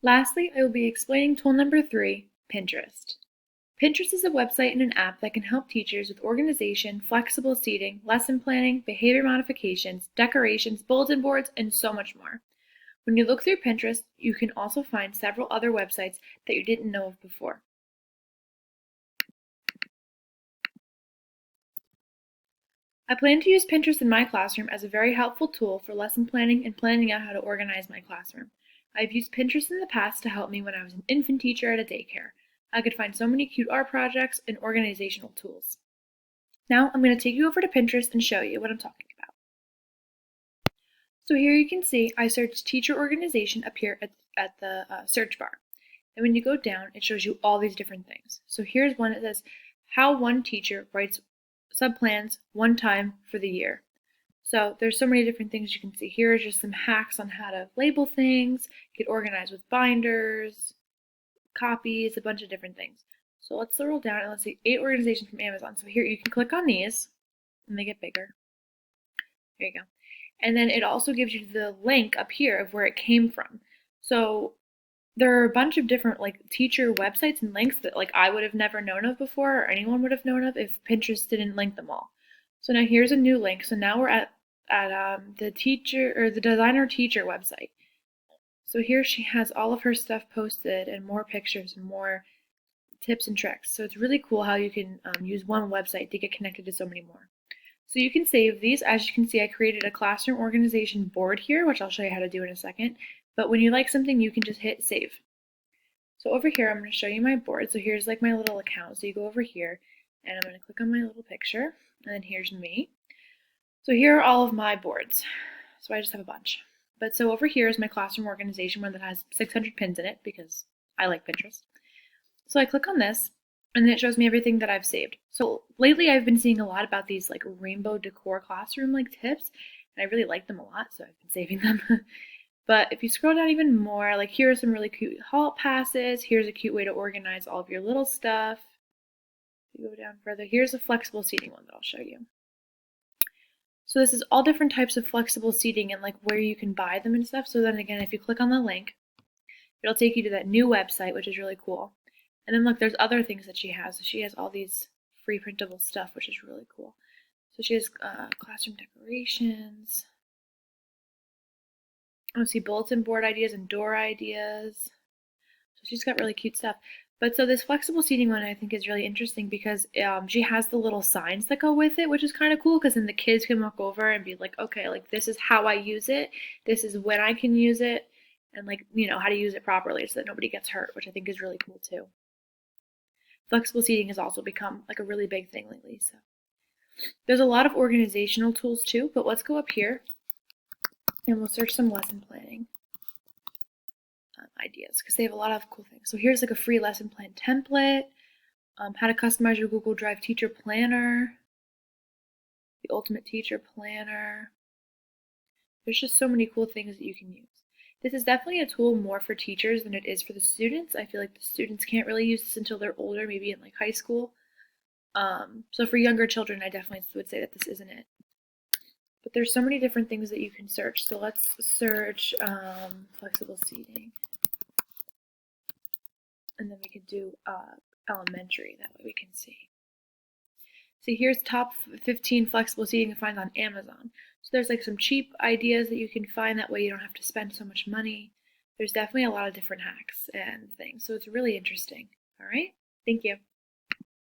Lastly, I will be explaining tool number 3, Pinterest. Pinterest is a website and an app that can help teachers with organization, flexible seating, lesson planning, behavior modifications, decorations, bulletin boards, and so much more. When you look through Pinterest, you can also find several other websites that you didn't know of before. I plan to use Pinterest in my classroom as a very helpful tool for lesson planning and planning out how to organize my classroom. I've used Pinterest in the past to help me when I was an infant teacher at a daycare. I could find so many cute art projects and organizational tools. Now I'm going to take you over to Pinterest and show you what I'm talking about. So here you can see I searched teacher organization up here at the search bar. And when you go down, it shows you all these different things. So here's one that says how one teacher writes subplans one time for the year. So there's so many different things you can see. Here are just some hacks on how to label things, get organized with binders, copies, a bunch of different things. So let's scroll down and let's see 8 organizations from Amazon. So here you can click on these and they get bigger. There you go. And then it also gives you the link up here of where it came from. So there are a bunch of different like teacher websites and links that like I would have never known of before or anyone would have known of if Pinterest didn't link them all. So now here's a new link. So now we're at the teacher or the designer teacher website. So here she has all of her stuff posted and more pictures and more tips and tricks. So it's really cool how you can use one website to get connected to so many more. So you can save these. As you can see, I created a classroom organization board here, which I'll show you how to do in a second. But when you like something, you can just hit save. So over here, I'm going to show you my board. So here's like my little account. So you go over here and I'm going to click on my little picture and then here's me. So here are all of my boards. So I just have a bunch. But so over here is my classroom organization one that has 600 pins in it because I like Pinterest. So I click on this and then it shows me everything that I've saved. So lately I've been seeing a lot about these like rainbow decor classroom like tips and I really like them a lot, so I've been saving them. But if you scroll down even more, like here are some really cute hall passes. Here's a cute way to organize all of your little stuff. If you go down further, here's a flexible seating one that I'll show you. So this is all different types of flexible seating and like where you can buy them and stuff. So then again, if you click on the link, it'll take you to that new website, which is really cool. And then look, there's other things that she has. So she has all these free printable stuff, which is really cool. So she has classroom decorations. I see bulletin board ideas and door ideas. So she's got really cute stuff. But so this flexible seating one I think is really interesting because she has the little signs that go with it, which is kind of cool because then the kids can walk over and be like, okay, like this is how I use it. This is when I can use it. And like, you know, how to use it properly so that nobody gets hurt, which I think is really cool too. Flexible seating has also become like a really big thing lately. So there's a lot of organizational tools too, but let's go up here and we'll search some lesson planning ideas because they have a lot of cool things. So here's like a free lesson plan template, how to customize your Google Drive teacher planner, the ultimate teacher planner. There's just so many cool things that you can use. This is definitely a tool more for teachers than it is for the students. I feel like the students can't really use this until they're older, maybe in like high school. So for younger children, I definitely would say that this isn't it. But there's so many different things that you can search. So let's search flexible seating. And then we could do elementary, that way we can see. So here's top 15 flexible seating you can find on Amazon. So there's like some cheap ideas that you can find, that way you don't have to spend so much money. There's definitely a lot of different hacks and things, so it's really interesting. All right, thank you.